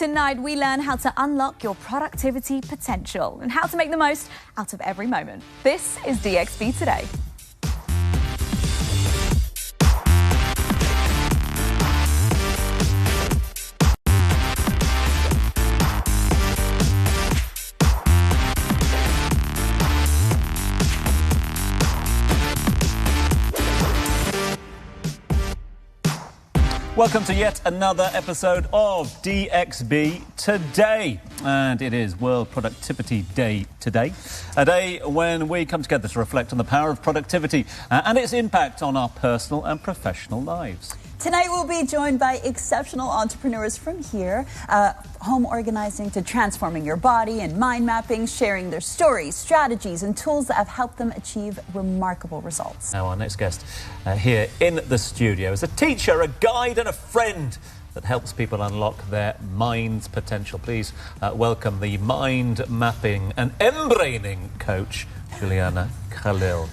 Tonight, we learn how to unlock your productivity potential and how to make the most out of every moment. This is DXB Today. Welcome to yet another episode of DXB Today. And it is World Productivity Day today. A day when we come together to reflect on the power of productivity and its impact on our personal and professional lives. Tonight we'll be joined by exceptional entrepreneurs from here, home organizing to transforming your body and mind mapping, sharing their stories, strategies and tools that have helped them achieve remarkable results. Now our next guest here in the studio is a teacher, a guide and a friend that helps people unlock their mind's potential. Please welcome the mind mapping and embraining coach, Juliana Khalil.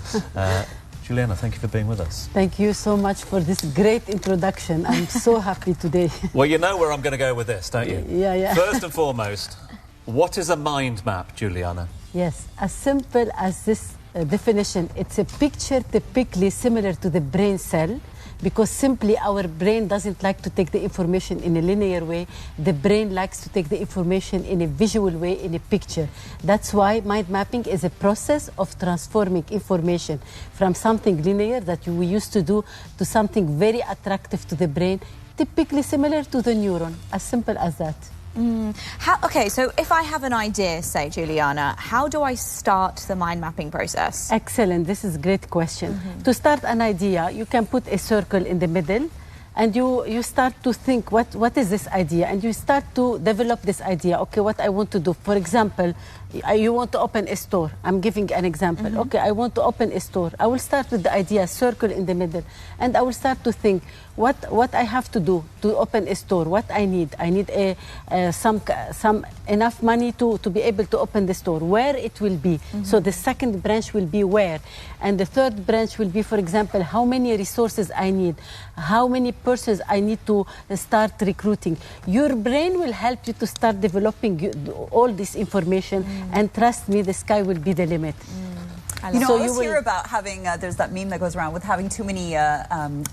Juliana, thank you for being with us. Thank you so much for this great introduction. I'm so happy today. Well, you know where I'm going to go with this, don't you? Yeah. First and foremost, what is a mind map, Juliana? Yes, as simple as this definition. It's a picture typically similar to the brain cell, because simply our brain doesn't like to take the information in a linear way. The brain likes to take the information in a visual way, in a picture. That's why mind mapping is a process of transforming information from something linear that we used to do to something very attractive to the brain, typically similar to the neuron, as simple as that. Okay, so if I have an idea, say, Juliana, how do I start the mind mapping process? Excellent. This is a great question. To start an idea, you can put a circle in the middle and you start to think, what is this idea? And you start to develop this idea. Okay, what I want to do. For example, you want to open a store. I'm giving an example. Okay, I want to open a store. I will start with the idea, circle in the middle. And I will start to think, what I have to do to open a store, what I need. I need some enough money to be able to open the store, where it will be. So the second branch will be where. And the third branch will be, for example, how many resources I need, how many persons I need to start recruiting. Your brain will help you to start developing all this information, and trust me, the sky will be the limit. You know, I always hear about having, there's that meme that goes around with having too many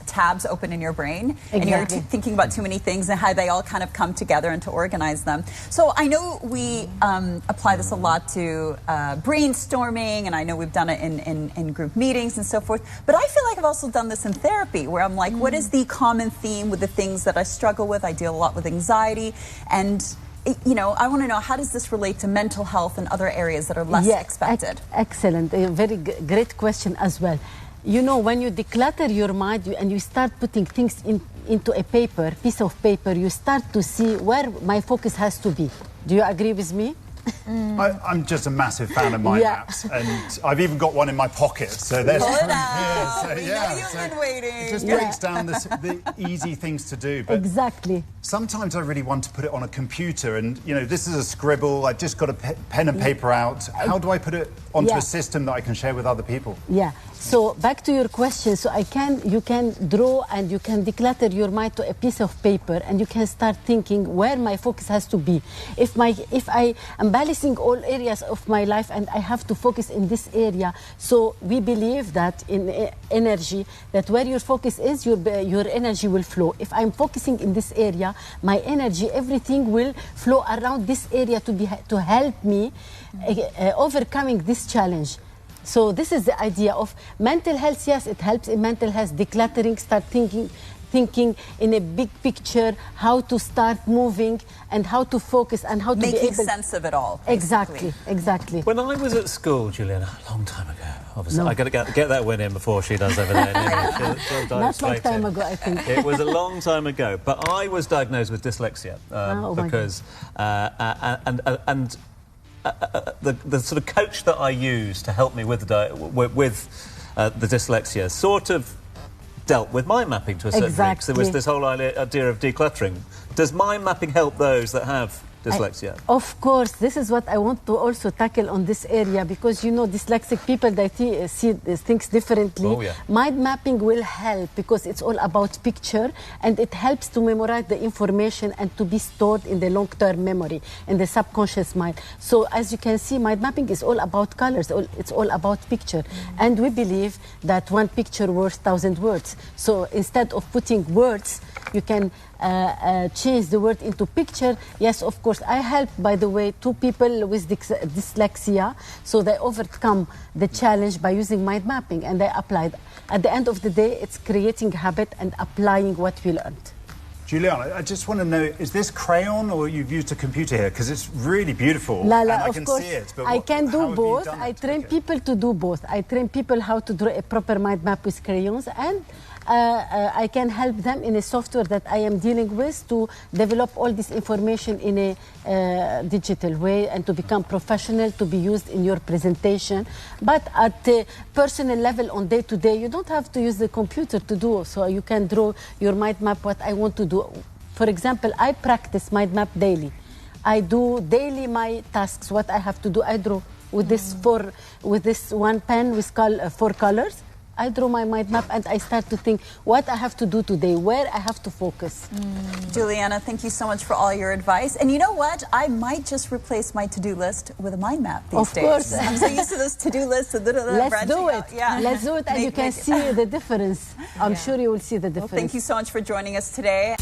tabs open in your brain. Exactly. And you're thinking about too many things and how they all kind of come together and to organize them. So I know we apply this a lot to brainstorming, and I know we've done it in group meetings and so forth. But I feel like I've also done this in therapy, where I'm like, what is the common theme with the things that I struggle with? I deal a lot with anxiety. And you know, I want to know, how does this relate to mental health and other areas that are less expected? Excellent. A very great question as well. You know, when you declutter your mind and you start putting things into a piece of paper, you start to see where my focus has to be. Do you agree with me? I'm just a massive fan of mind maps, and I've even got one in my pocket. So there's Pull it out. We know you've been waiting. It just breaks down the easy things to do. But exactly. Sometimes I really want to put it on a computer, and you know, this is a scribble. I just got a pen and paper out. How do I put it onto a system that I can share with other people? Yeah. So back to your question. So you can draw and you can declutter your mind to a piece of paper, and you can start thinking where my focus has to be. If I am balancing all areas of my life and I have to focus in this area, so we believe that in energy, that where your focus is, your energy will flow. If I'm focusing in this area, my energy, everything will flow around this area to help me overcoming this challenge. So this is the idea of mental health. Yes, it helps in mental health. Decluttering, start thinking in a big picture, how to start moving and how to focus and how to making sense of it all. Basically. Exactly. When I was at school, Juliana, a long time ago, obviously, I got to get that win in before she does over there. She'll dive Not straight long time in. ago, I think. It was a long time ago, but I was diagnosed with dyslexia because the sort of coach that I used to help me with the dyslexia sort of dealt with mind mapping to a certain degree. So there was this whole idea of decluttering. Does mind mapping help those that have dyslexia? Of course, this is what I want to also tackle on this area, because you know dyslexic people, they see things differently. Oh, yeah. Mind mapping will help because it's all about picture, and it helps to memorize the information and to be stored in the long-term memory, in the subconscious mind. So as you can see, mind mapping is all about colors. It's all about picture. And we believe that one picture worth 1,000 words. So instead of putting words, you can change the word into picture. Yes, of course, I help, by the way, 2 people with dyslexia. So they overcome the challenge by using mind mapping, and they applied. At the end of the day, it's creating habit and applying what we learned. Juliana, I just want to know, is this crayon or you've used a computer here? Because it's really beautiful and I can see it. But I can do both. I it? train people to do both. I train people how to draw a proper mind map with crayons, and I can help them in a software that I am dealing with to develop all this information in a digital way and to become professional, to be used in your presentation. But at the personal level, on day-to-day, you don't have to use the computer to do so. You can draw your mind map, what I want to do. For example, I practice mind map daily. I do daily my tasks, what I have to do. I draw with this one pen with 4 colors. I draw my mind map and I start to think what I have to do today, where I have to focus. Juliana, thank you so much for all your advice. And you know what? I might just replace my to-do list with a mind map these days. Of course. I'm so used to those to-do lists. Let's do it. Yeah. Let's do it, and you can see the difference. I'm sure you will see the difference. Well, thank you so much for joining us today.